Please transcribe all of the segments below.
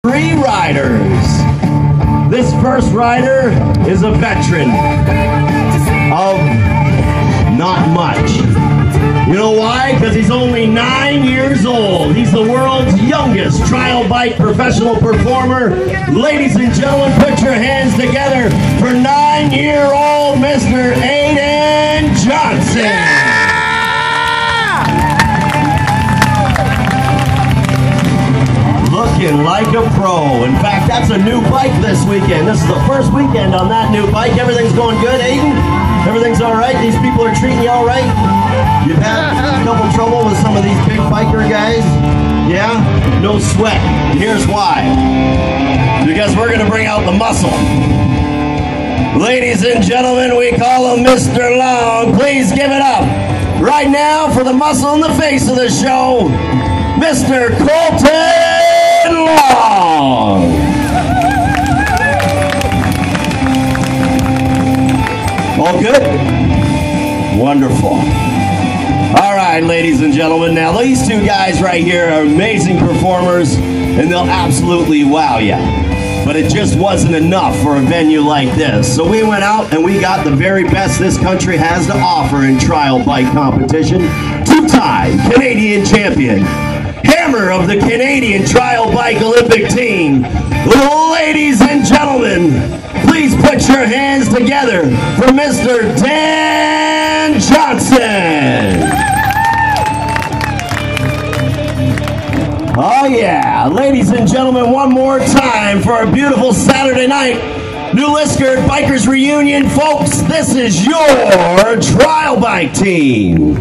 3 riders. This first rider is a veteran of not much. You know why? Because he's only 9 years old. He's the world's youngest trial bike professional performer. Ladies and gentlemen, put your hands together for 9-year-old Mr. Dan Jonson. Yeah! Looking like a pro. In fact, that's a new bike this weekend. This is the first weekend on that new bike. Everything's going good, Aiden? Everything's all right? These people are treating you all right? You've had a couple trouble with some of these big biker guys? Yeah? No sweat. And here's why. Because we're going to bring out the muscle. Ladies and gentlemen, we call him Mr. Long. Please give it up right now for the muscle in the face of the show, Mr. Colton Long. All good? Wonderful. All right, ladies and gentlemen. Now, these two guys right here are amazing performers, and they'll absolutely wow you. But it just wasn't enough for a venue like this. So we went out and we got the very best this country has to offer in trial bike competition. 2-time Canadian champion, hammer of the Canadian trial bike Olympic team. Ladies and gentlemen, please put your hands together for Mr. Dan Jonson. Oh yeah, ladies and gentlemen, one more time for a beautiful Saturday night. New Liskeard Bikers Reunion, folks, this is your trial bike team.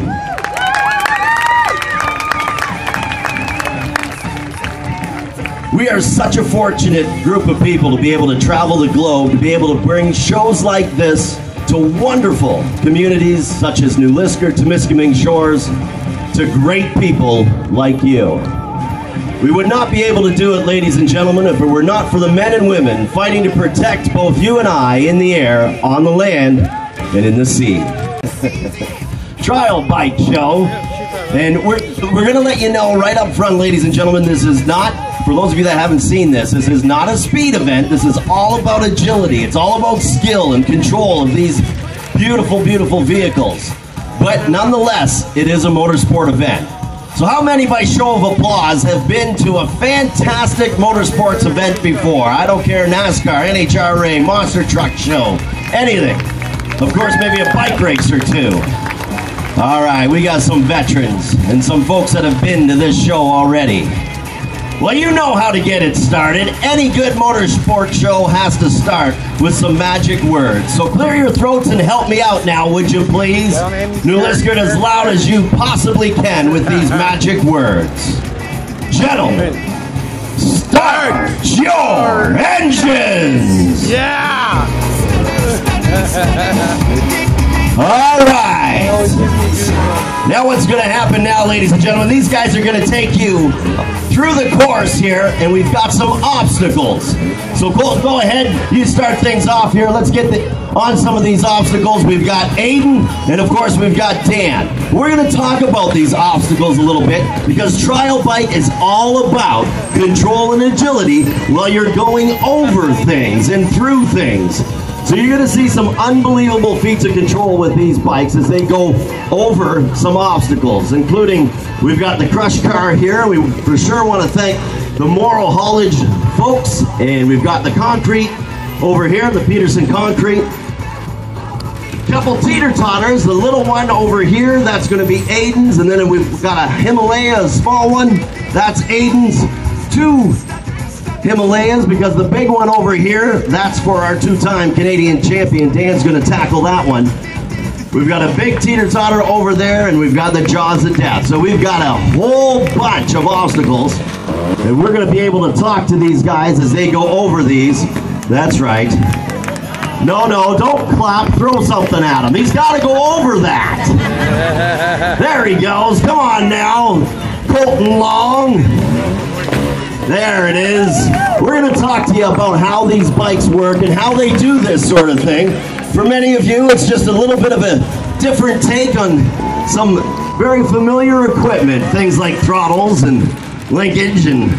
We are such a fortunate group of people to be able to travel the globe, to be able to bring shows like this to wonderful communities such as New Liskeard, Temiskaming Shores, to great people like you. We would not be able to do it, ladies and gentlemen, if it were not for the men and women fighting to protect both you and I in the air, on the land, and in the sea. Trial bike show. And we're going to let you know right up front, ladies and gentlemen, this is not, for those of you that haven't seen this is not a speed event. This is all about agility. It's all about skill and control of these beautiful, beautiful vehicles. But nonetheless, it is a motorsport event. So how many, by show of applause, have been to a fantastic motorsports event before? I don't care, NASCAR, NHRA, Monster Truck Show, anything. Of course, maybe a bike race or two. All right, we got some veterans and some folks that have been to this show already. Well, you know how to get it started. Any good motorsport show has to start with some magic words. So clear your throats and help me out now, would you please? New Liskeard, as loud as you possibly can with these magic words. Gentlemen, start your engines! Yeah! All right. Now what's going to happen now, ladies and gentlemen, these guys are going to take you through the course here, and we've got some obstacles. So go ahead, you start things off here. Let's get on some of these obstacles. We've got Aiden, and of course we've got Dan. We're going to talk about these obstacles a little bit, because trial bike is all about control and agility while you're going over things and through things. So you're going to see some unbelievable feats of control with these bikes as they go over some obstacles, including we've got the crush car here. We for sure want to thank the Morrow Haulage folks, and we've got the concrete over here, the Peterson concrete. Couple teeter-totters, the little one over here, that's going to be Aiden's, and then we've got a Himalaya, a small one, that's Aiden's. 2 Himalayas, because the big one over here, that's for our 2-time Canadian champion. Dan's going to tackle that one. We've got a big teeter-totter over there, and we've got the jaws of death. So we've got a whole bunch of obstacles, and we're going to be able to talk to these guys as they go over these. That's right. No, don't clap. Throw something at him. He's got to go over that. There he goes. Come on now, Colton Long. There it is. We're going to talk to you about how these bikes work and how they do this sort of thing. For many of you, it's just a little bit of a different take on some very familiar equipment. Things like throttles and linkage and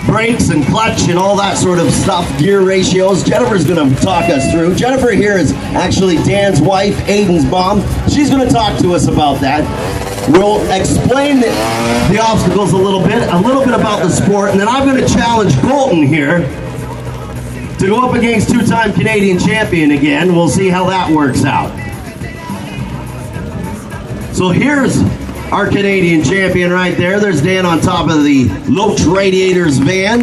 brakes and clutch and all that sort of stuff, gear ratios. Jennifer's going to talk us through. Jennifer here is actually Dan's wife, Aiden's mom. She's going to talk to us about that. We'll explain the obstacles a little bit about the sport, and then I'm going to challenge Colton here to go up against two-time Canadian champion again. We'll see how that works out. So here's our Canadian champion right there. There's Dan on top of the Loach Radiators van,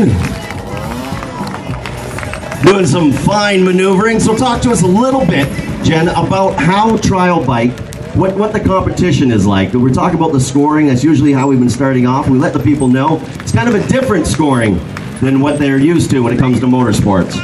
doing some fine maneuvering. So talk to us a little bit, Jen, about how trial bike, what the competition is like. We're talking about the scoring. That's usually how we've been starting off. We let the people know it's kind of a different scoring than what they're used to when it comes to motorsports.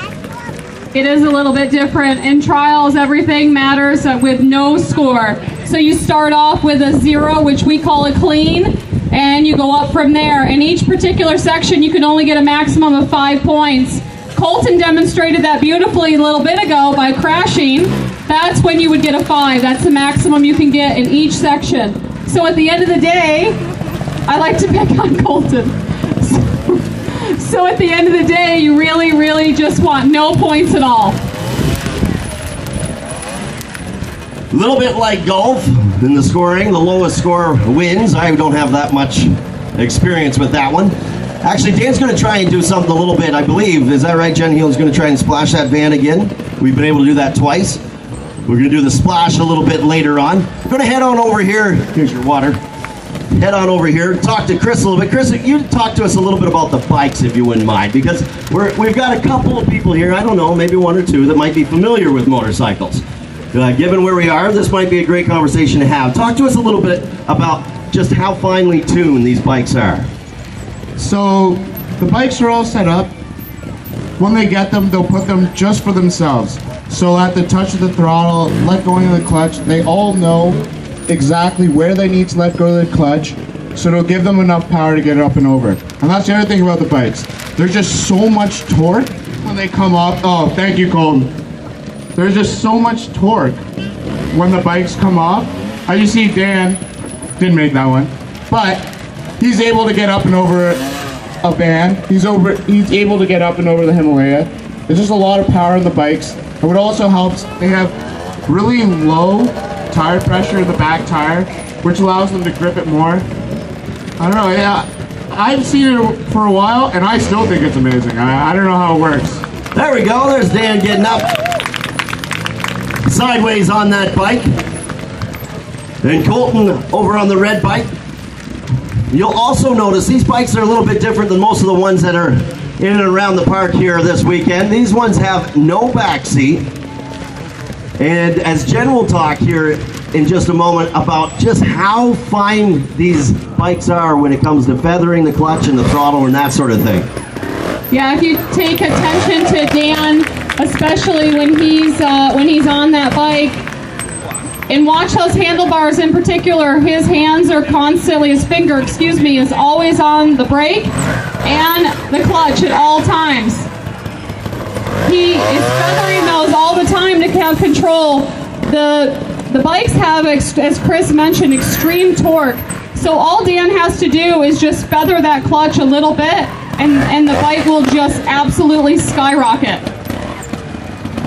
It is a little bit different. In trials, everything matters with no score. So you start off with a 0, which we call a clean, and you go up from there. In each particular section, you can only get a maximum of 5 points. Colton demonstrated that beautifully a little bit ago by crashing. That's when you would get a 5. That's the maximum you can get in each section. So at the end of the day, I like to pick on Colton. So at the end of the day, you really, really just want no points at all. A little bit like golf in the scoring, the lowest score wins. I don't have that much experience with that one. Actually, Dan's going to try and do something a little bit, I believe. Is that right, Jen? He's going to try and splash that van again. We've been able to do that twice. We're going to do the splash a little bit later on. We're going to head on over here. Here's your water. Head on over here, talk to Chris a little bit. Chris, you talk to us a little bit about the bikes, if you wouldn't mind, because we've got a couple of people here, I don't know, maybe 1 or 2, that might be familiar with motorcycles. Given where we are, this might be a great conversation to have. Talk to us a little bit about just how finely tuned these bikes are. So the bikes are all set up. When they get them, they'll put them just for themselves. So at the touch of the throttle, let go of the clutch, they all know exactly where they need to let go of the clutch, so it'll give them enough power to get up and over. And that's the other thing about the bikes. There's just so much torque when they come up. Oh, thank you, Colton. There's just so much torque when the bikes come off. As you see, Dan didn't make that one, but he's able to get up and over a van. He's able to get up and over the Himalaya. There's just a lot of power in the bikes. And what also helps, they have really low tire pressure in the back tire, which allows them to grip it more. I don't know, yeah, I've seen it for a while and I still think it's amazing. I don't know how it works. There we go, there's Dan getting up sideways on that bike. And Colton over on the red bike. You'll also notice these bikes are a little bit different than most of the ones that are in and around the park here this weekend. These ones have no back seat. And as Jen will talk here in just a moment about just how fine these bikes are when it comes to feathering the clutch and the throttle and that sort of thing. Yeah, if you take attention to Dan, especially when he's on that bike, and watch those handlebars in particular, his hands are constantly, his finger, is always on the brake and the clutch at all times. He is feathering those all the time to have control. The bikes have, as Chris mentioned, extreme torque. So all Dan has to do is just feather that clutch a little bit, and the bike will just absolutely skyrocket.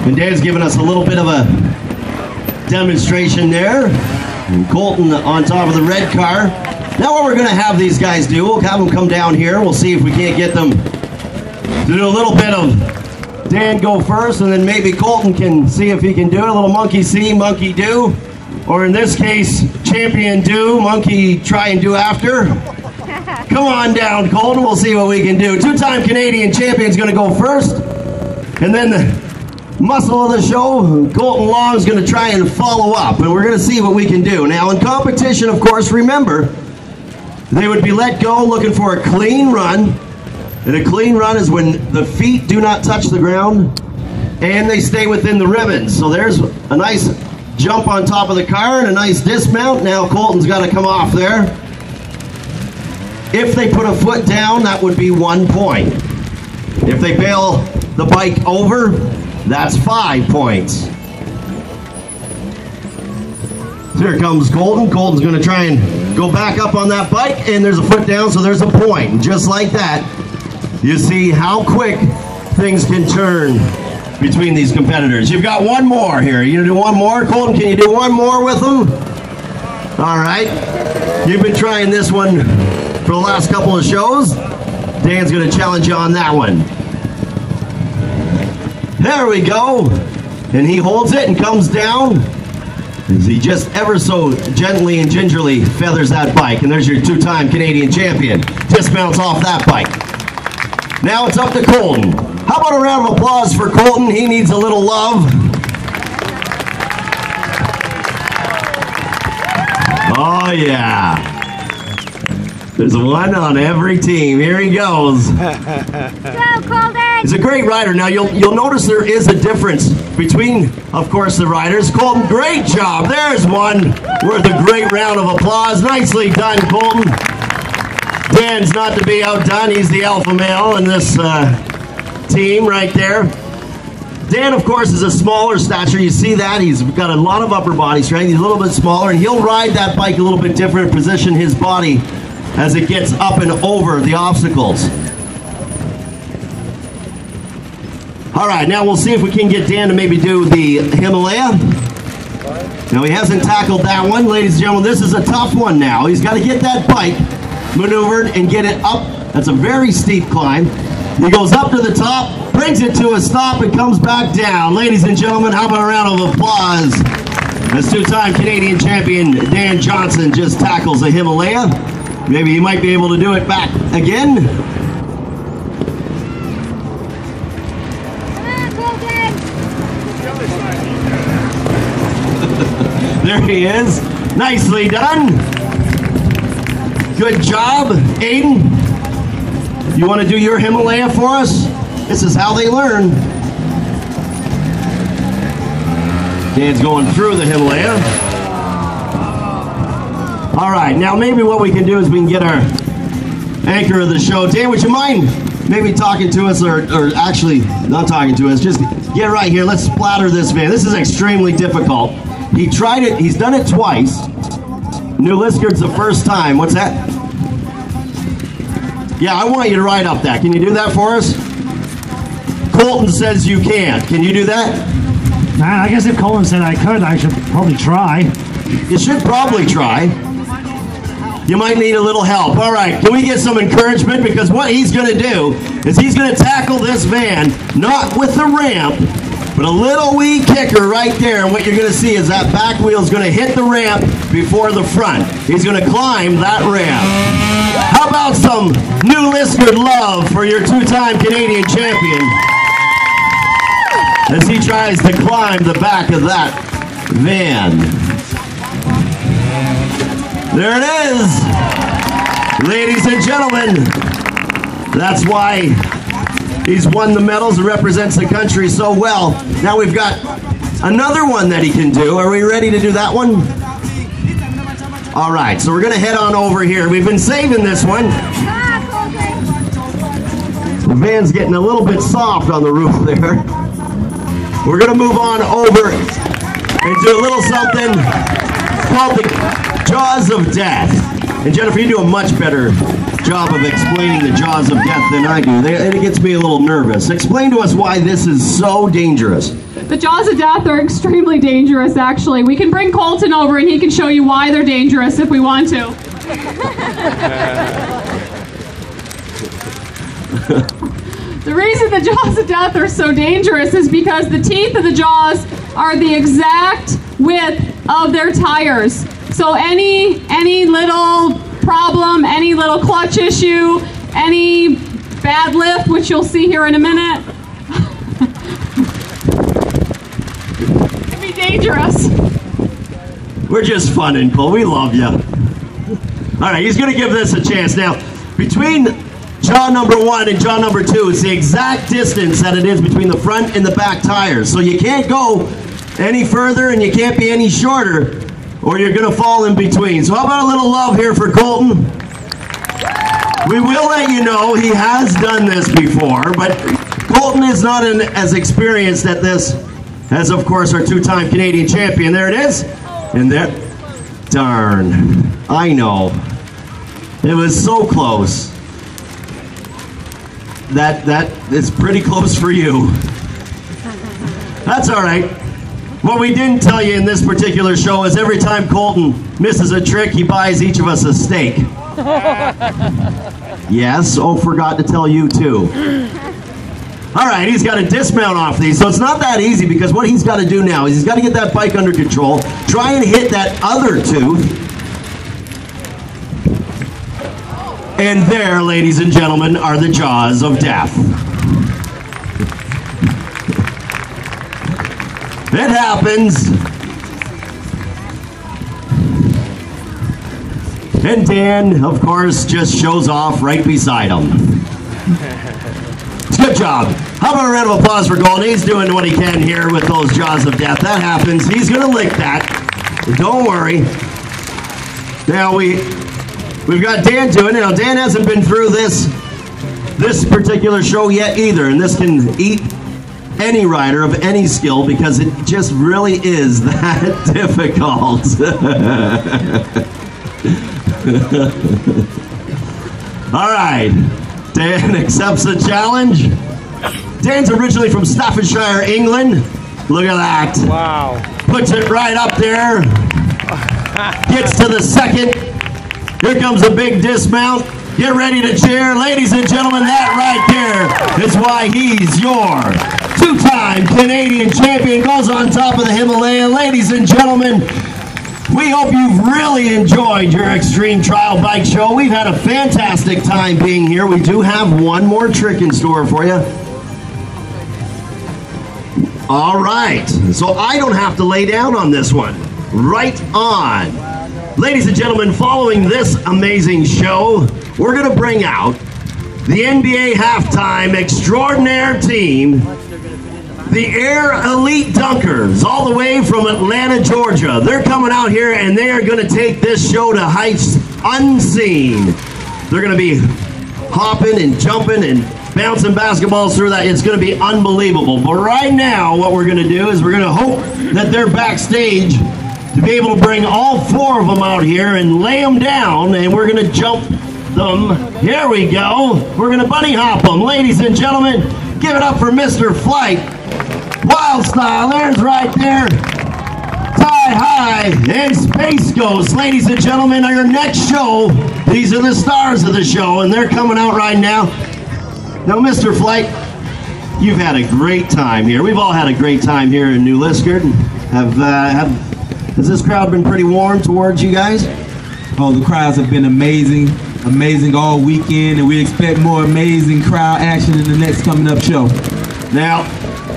And Dan's given us a little bit of a demonstration there. And Colton on top of the red car. Now what we're going to have these guys do, we'll have them come down here. We'll see if we can't get them to do a little bit of Dan go first, and then maybe Colton can see if he can do it. A little monkey see, monkey do. Or in this case, champion do, monkey try and do after. Come on down, Colton. We'll see what we can do. Two-time Canadian champion's going to go first. And then the muscle of the show, Colton Long's going to try and follow up. And we're going to see what we can do. Now, in competition, of course, remember, they would be let go looking for a clean run. And a clean run is when the feet do not touch the ground and they stay within the ribbons. So there's a nice jump on top of the car and a nice dismount. Now Colton's got to come off there. If they put a foot down, that would be 1 point. If they bail the bike over, that's 5 points. So here comes Colton. Colton's going to try and go back up on that bike, and there's a foot down, so there's a point. Just like that, you see how quick things can turn between these competitors. You've got one more here. You gonna do one more? Colton, can you do one more with them? All right. You've been trying this one for the last couple of shows. Dan's gonna challenge you on that one. There we go. And he holds it and comes down as he just ever so gently and gingerly feathers that bike. And there's your two-time Canadian champion. Dismounts off that bike. Now it's up to Colton. How about a round of applause for Colton? He needs a little love. Oh yeah. There's one on every team. Here he goes. Go, Colton! He's a great rider. Now you'll notice there is a difference between, of course, the riders. Colton, great job. There's one worth a great round of applause. Nicely done, Colton. Dan's not to be outdone. He's the alpha male in this team right there. Dan, of course, is a smaller stature. You see that? He's got a lot of upper body strength. He's a little bit smaller, and he'll ride that bike a little bit different, position his body as it gets up and over the obstacles. All right, now we'll see if we can get Dan to maybe do the Himalaya. Now, he hasn't tackled that one. Ladies and gentlemen, this is a tough one now. He's got to get that bike maneuvered and get it up. That's a very steep climb. He goes up to the top, brings it to a stop, and comes back down. Ladies and gentlemen, how about a round of applause as two-time Canadian champion Dan Jonson just tackles a Himalaya. Maybe he might be able to do it back again. There he is. Nicely done. Good job, Aiden. You want to do your Himalaya for us? This is how they learn. Dan's going through the Himalaya. All right, now maybe what we can do is we can get our anchor of the show. Dan, would you mind maybe talking to us, or actually not talking to us, just get right here. Let's splatter this van. This is extremely difficult. He tried it, he's done it twice. New Liskeard's the first time. What's that? Yeah, I want you to ride up that. Can you do that for us? Colton says you can't. Can you do that? Nah, I guess if Colton said I could, I should probably try. You should probably try. You might need a little help. All right, can we get some encouragement? Because what he's going to do is he's going to tackle this van, not with the ramp, but a little wee kicker right there. And what you're going to see is that back wheel is going to hit the ramp before the front. He's going to climb that ramp. How about some New Liskeard love for your two-time Canadian champion as he tries to climb the back of that van. There it is. Ladies and gentlemen, that's why he's won the medals and represents the country so well. Now we've got another one that he can do. Are we ready to do that one? All right, so we're going to head on over here. We've been saving this one. The van's getting a little bit soft on the roof there. We're going to move on over and do a little something called the Jaws of Death. And Jennifer, you do a much better job of explaining the jaws of death than I do. It gets me a little nervous. Explain to us why this is so dangerous. The jaws of death are extremely dangerous, actually. We can bring Colton over and he can show you why they're dangerous if we want to. The reason the jaws of death are so dangerous is because the teeth of the jaws are the exact width of their tires. So any little problem, any little clutch issue, any bad lift, which you'll see here in a minute, can be dangerous. We're just funning, Cole. We love you. All right, he's going to give this a chance. Now, between jaw number 1 and jaw number 2, it's the exact distance that it is between the front and the back tires. So you can't go any further and you can't be any shorter, or you're going to fall in between. So how about a little love here for Colton? We will let you know he has done this before, but Colton is not as experienced at this as, of course, our two-time Canadian champion. There it is. And there. Darn. I know. It was so close. that is pretty close for you. That's all right. What we didn't tell you in this particular show is every time Colton misses a trick, he buys each of us a steak. Yes, forgot to tell you too. All right, he's got to dismount off these, so it's not that easy because what he's got to do now is he's got to get that bike under control, try and hit that other tooth. And there, ladies and gentlemen, are the jaws of death. It happens. And Dan, of course, just shows off right beside him. Good job. How about a round of applause for Golden? He's doing what he can here with those jaws of death. That happens. He's going to lick that. Don't worry. Now we've got Dan doing it. Now Dan hasn't been through this particular show yet either, and this can eat any rider of any skill because it just really is that difficult. All right, Dan accepts the challenge. Dan's originally from Staffordshire, England. Look at that. Wow. Puts it right up there. Gets to the second. Here comes a big dismount. Get ready to cheer. Ladies and gentlemen, that right there is why he's your two-time Canadian champion. Goes on top of the Himalaya. Ladies and gentlemen, we hope you've really enjoyed your Extreme Trial Bike Show. We've had a fantastic time being here. We do have one more trick in store for you. All right, so I don't have to lay down on this one. Right on. Ladies and gentlemen, following this amazing show, we're going to bring out the NBA halftime extraordinaire team, the Air Elite Dunkers, all the way from Atlanta, Georgia. They're coming out here and they are going to take this show to heights unseen. They're going to be hopping and jumping and bouncing basketballs through that. It's going to be unbelievable. But right now, what we're going to do is we're going to hope that they're backstage to be able to bring all four of them out here and lay them down, and we're going to jump them. Here we go. We're going to bunny hop them. Ladies and gentlemen, give it up for Mr. Flight. Wild Style, there's right there. Tie High and Space Ghost. Ladies and gentlemen, our next show, these are the stars of the show, and they're coming out right now. Now, Mr. Flight, you've had a great time here. We've all had a great time here in New Liskeard. Has this crowd been pretty warm towards you guys? Oh, the crowds have been amazing all weekend, and we expect more amazing crowd action in the next coming up show. Now,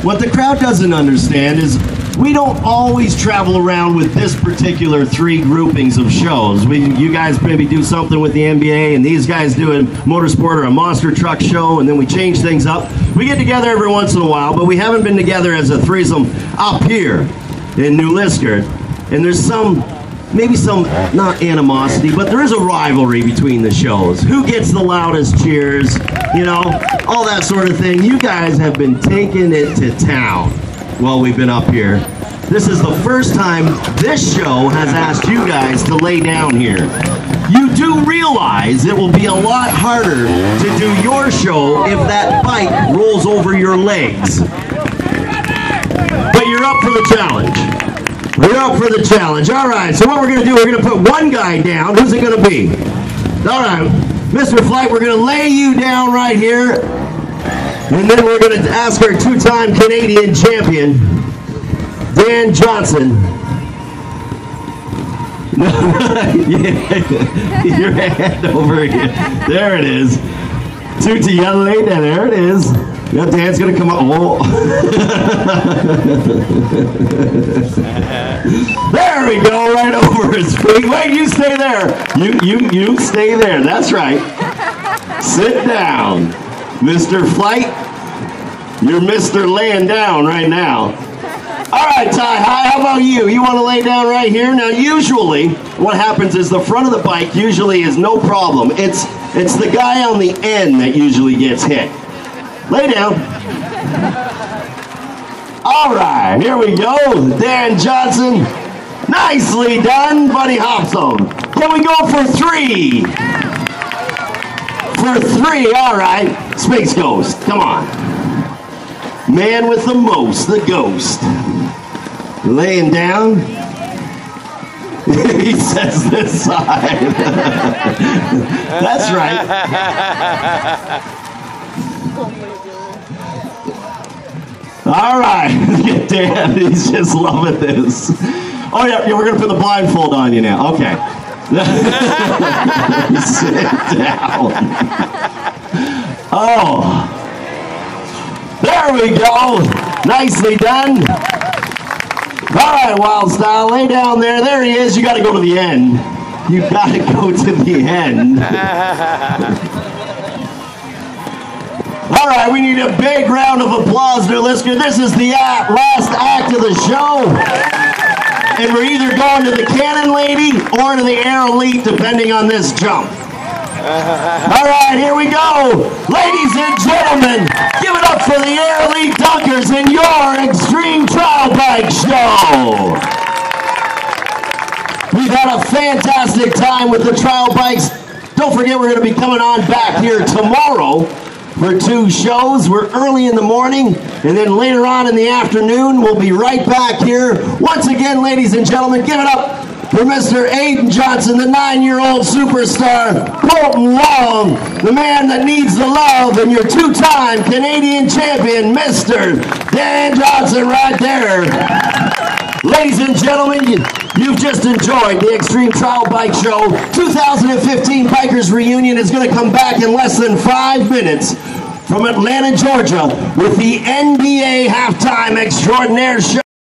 what the crowd doesn't understand is we don't always travel around with this particular three groupings of shows. You guys maybe do something with the NBA, and these guys do a motorsport or a monster truck show, and then we change things up. We get together every once in a while, but we haven't been together as a threesome up here in New Liskeard. And there's maybe some, not animosity, but there is a rivalry between the shows. Who gets the loudest cheers, you know, all that sort of thing. You guys have been taking it to town while we've been up here. This is the first time this show has asked you guys to lay down here. You do realize it will be a lot harder to do your show if that bike rolls over your legs. But you're up for the challenge. We're up for the challenge. All right, so what we're going to do, we're going to put one guy down. Who's it going to be? All right, Mr. Flight, we're going to lay you down right here. And then we're going to ask our two-time Canadian champion, Dan Jonson. Your hand over here. There it is. Tutti, you got to lay down. There it is. Yeah, Dan's gonna come up. Oh. There we go, right over his feet. Wait, you stay there. You stay there. That's right. Sit down, Mr. Flight. You're Mr. Laying Down right now. All right, Ty High, how about you? You want to lay down right here? Now, usually, what happens is the front of the bike usually is no problem. It's the guy on the end that usually gets hit. Lay down. All right, here we go. Dan Jonson. Nicely done. Bunny hops him. Can we go for 3? for 3. All right. Space Ghost, come on. Man with the most, the ghost. Laying down. He says this side. That's right. All right. Look at Dan. He's just loving this. Oh, yeah, we're going to put the blindfold on you now. Okay. Sit down. Oh. There we go. Nicely done. All right, Wild Style, lay down there. There he is. You got to go to the end. You got to go to the end. All right, we need a big round of applause to Liskeard. This is the last act of the show. And we're either going to the Cannon Lady or to the Air Elite, depending on this jump. All right, here we go. Ladies and gentlemen, give it up for the Air Elite Dunkers in your Extreme Trial Bike Show. We've had a fantastic time with the trial bikes. Don't forget, we're going to be coming on back here tomorrow for 2 shows. We're early in the morning, and then later on in the afternoon, we'll be right back here. Once again, ladies and gentlemen, give it up for Mr. Dan Jonson, the 9-year-old superstar, Colton Long, the man that needs the love, and your 2-time Canadian champion, Mr. Dan Jonson, right there. Ladies and gentlemen, you've just enjoyed the Extreme Trial Bike Show. 2015 Bikers Reunion is going to come back in less than 5 minutes from Atlanta, Georgia, with the NBA Halftime Extraordinaire Show.